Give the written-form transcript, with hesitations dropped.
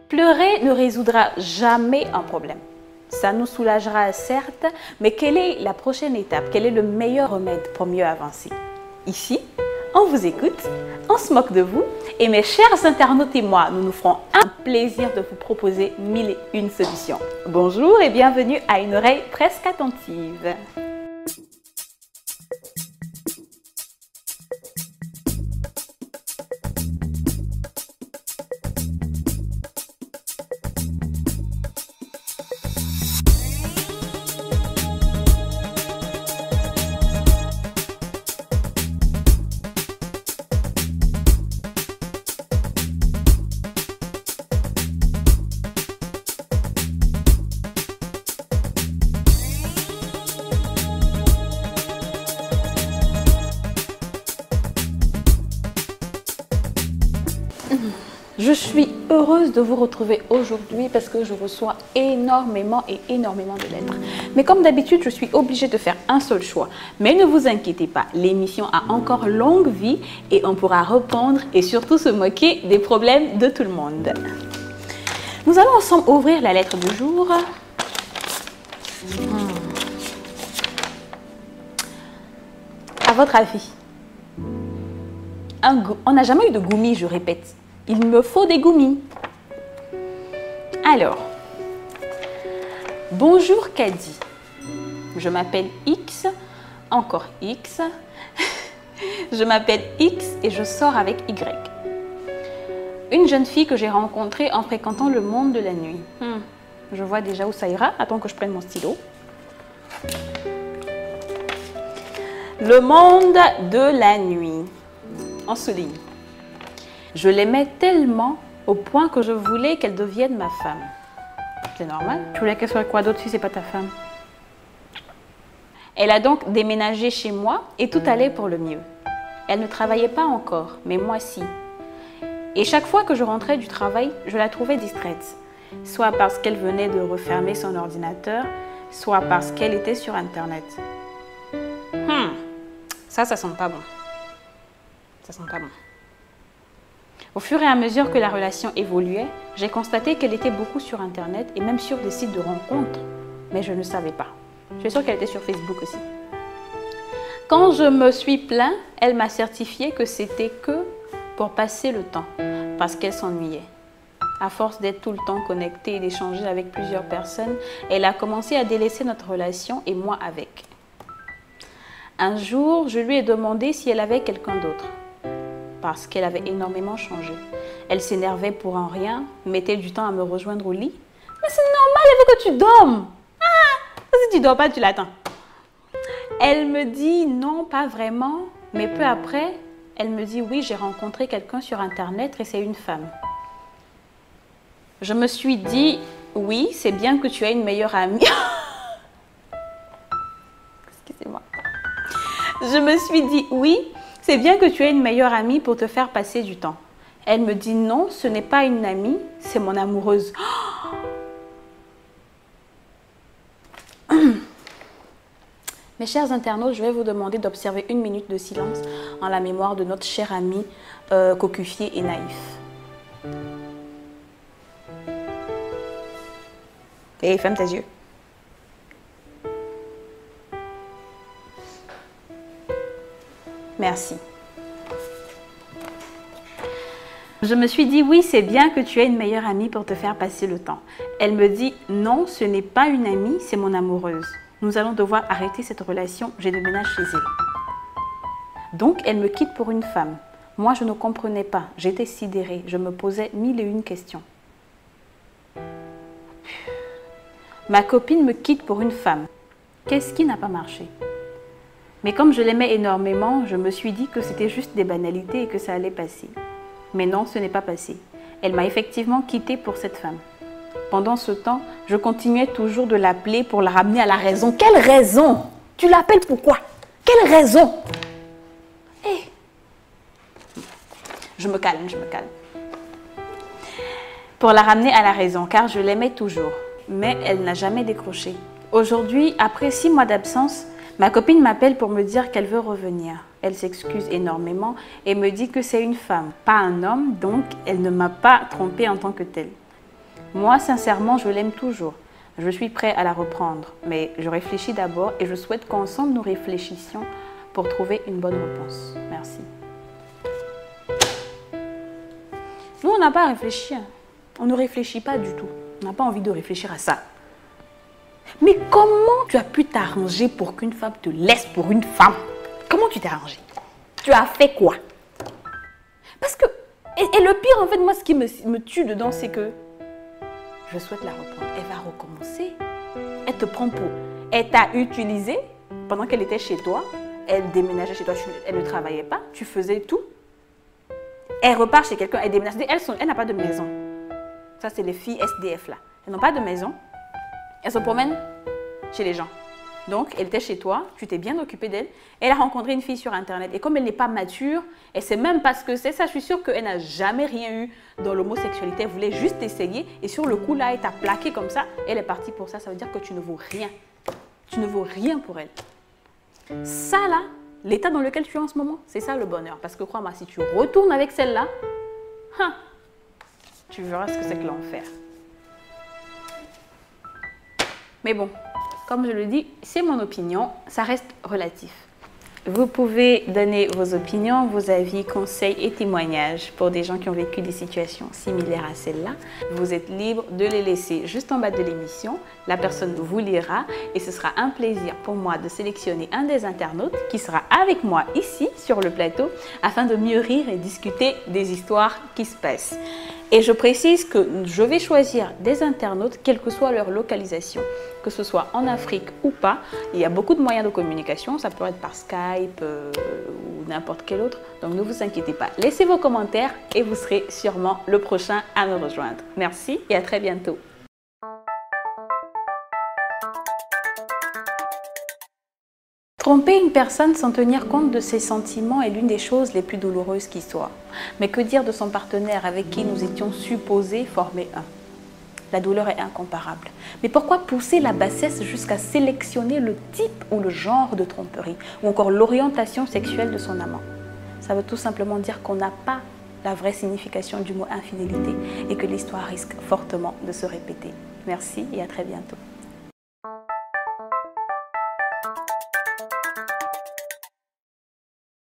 Pleurer ne résoudra jamais un problème. Ça nous soulagera certes, mais quelle est la prochaine étape? Quel est le meilleur remède pour mieux avancer? Ici, on vous écoute, on se moque de vous et mes chers internautes et moi, nous nous ferons un plaisir de vous proposer 1001 solutions. Bonjour et bienvenue à une oreille presque attentive. Je suis heureuse de vous retrouver aujourd'hui parce que je reçois énormément de lettres. Mais comme d'habitude, je suis obligée de faire un seul choix. Mais ne vous inquiétez pas, l'émission a encore longue vie et on pourra répondre et surtout se moquer des problèmes de tout le monde. Nous allons ensemble ouvrir la lettre du jour. À votre avis, on n'a jamais eu de goumis, je répète. Il me faut des goumis. Alors, bonjour Caddy. Je m'appelle X, encore X. Je m'appelle X et je sors avec Y. Une jeune fille que j'ai rencontrée en fréquentant le monde de la nuit. Je vois déjà où ça ira. Attends que je prenne mon stylo. Le monde de la nuit. En souligne. Je l'aimais tellement au point que je voulais qu'elle devienne ma femme. C'est normal. Tu voulais qu'elle soit quoi d'autre si c'est pas ta femme? Elle a donc déménagé chez moi et tout allait pour le mieux. Elle ne travaillait pas encore, mais moi si. Et chaque fois que je rentrais du travail, je la trouvais distraite. Soit parce qu'elle venait de refermer son ordinateur, soit parce qu'elle était sur Internet. Ça sent pas bon. Ça sent pas bon. Au fur et à mesure que la relation évoluait, j'ai constaté qu'elle était beaucoup sur Internet et même sur des sites de rencontres. Mais je ne savais pas. Je suis sûre qu'elle était sur Facebook aussi. Quand je me suis plaint, elle m'a certifié que c'était que pour passer le temps, parce qu'elle s'ennuyait. À force d'être tout le temps connectée et d'échanger avec plusieurs personnes, elle a commencé à délaisser notre relation et moi avec. Un jour, je lui ai demandé si elle avait quelqu'un d'autre. Parce qu'elle avait énormément changé. Elle s'énervait pour un rien, mettait du temps à me rejoindre au lit. Mais c'est normal, elle veut que tu dormes. Si tu dors pas, tu l'attends. Elle me dit non, pas vraiment. Mais peu après, elle me dit oui, j'ai rencontré quelqu'un sur Internet et c'est une femme. Je me suis dit oui, c'est bien que tu aies une meilleure amie. Excusez-moi. Je me suis dit oui. C'est bien que tu aies une meilleure amie pour te faire passer du temps. Elle me dit non, ce n'est pas une amie, c'est mon amoureuse. Mes chers internautes, je vais vous demander d'observer 1 minute de silence en la mémoire de notre cher ami cocufié et naïf. Et ferme tes yeux. Merci. Je me suis dit, oui, c'est bien que tu aies une meilleure amie pour te faire passer le temps. Elle me dit, non, ce n'est pas une amie, c'est mon amoureuse. Nous allons devoir arrêter cette relation, je déménage chez elle. Donc, elle me quitte pour une femme. Moi, je ne comprenais pas, j'étais sidérée, je me posais 1001 questions. Ma copine me quitte pour une femme. Qu'est-ce qui n'a pas marché ? Mais comme je l'aimais énormément, je me suis dit que c'était juste des banalités et que ça allait passer. Mais non, ce n'est pas passé. Elle m'a effectivement quittée pour cette femme. Pendant ce temps, je continuais toujours de l'appeler pour la ramener à la raison. Quelle raison? Tu l'appelles pourquoi? Quelle raison? Je me calme. Pour la ramener à la raison, car je l'aimais toujours. Mais elle n'a jamais décroché. Aujourd'hui, après 6 mois d'absence, ma copine m'appelle pour me dire qu'elle veut revenir. Elle s'excuse énormément et me dit que c'est une femme, pas un homme, donc elle ne m'a pas trompée en tant que telle. Moi, sincèrement, je l'aime toujours. Je suis prêt à la reprendre, mais je réfléchis d'abord et je souhaite qu'ensemble nous réfléchissions pour trouver une bonne réponse. Merci. Nous, on n'a pas à réfléchir. On ne réfléchit pas du tout. On n'a pas envie de réfléchir à ça. Mais comment tu as pu t'arranger pour qu'une femme te laisse pour une femme? Comment tu t'es arrangé? Tu as fait quoi? Parce que, et le pire, en fait, moi, ce qui me tue dedans, c'est que je souhaite la reprendre. Elle va recommencer. Elle te prend pour... Elle t'a utilisé pendant qu'elle était chez toi. Elle déménageait chez toi, elle ne travaillait pas. Tu faisais tout. Elle repart chez quelqu'un, elle déménage. Elle n'a pas de maison. Ça, c'est les filles SDF là. Elles n'ont pas de maison. Elles se promènent chez les gens. Donc, elle était chez toi, tu t'es bien occupé d'elle. Elle a rencontré une fille sur Internet. Et comme elle n'est pas mature, elle ne sait même pas ce que c'est. Ça, je suis sûre qu'elle n'a jamais rien eu dans l'homosexualité. Elle voulait juste essayer. Et sur le coup, là, elle t'a plaqué comme ça. Elle est partie pour ça. Ça veut dire que tu ne vaux rien. Tu ne vaux rien pour elle. Ça, là, l'état dans lequel tu es en ce moment, c'est ça le bonheur. Parce que crois-moi, si tu retournes avec celle-là, tu verras ce que c'est que l'enfer. Mais bon, comme je le dis, c'est mon opinion, ça reste relatif. Vous pouvez donner vos opinions, vos avis, conseils et témoignages pour des gens qui ont vécu des situations similaires à celle-là. Vous êtes libre de les laisser juste en bas de l'émission. La personne vous lira et ce sera un plaisir pour moi de sélectionner un des internautes qui sera avec moi ici sur le plateau afin de mieux rire et discuter des histoires qui se passent. Et je précise que je vais choisir des internautes, quelle que soit leur localisation, que ce soit en Afrique ou pas. Il y a beaucoup de moyens de communication, ça peut être par Skype ou n'importe quel autre. Donc ne vous inquiétez pas, laissez vos commentaires et vous serez sûrement le prochain à me rejoindre. Merci et à très bientôt. Tromper une personne sans tenir compte de ses sentiments est l'une des choses les plus douloureuses qui soient. Mais que dire de son partenaire avec qui nous étions supposés former un? La douleur est incomparable. Mais pourquoi pousser la bassesse jusqu'à sélectionner le type ou le genre de tromperie ou encore l'orientation sexuelle de son amant? Ça veut tout simplement dire qu'on n'a pas la vraie signification du mot infidélité et que l'histoire risque fortement de se répéter. Merci et à très bientôt.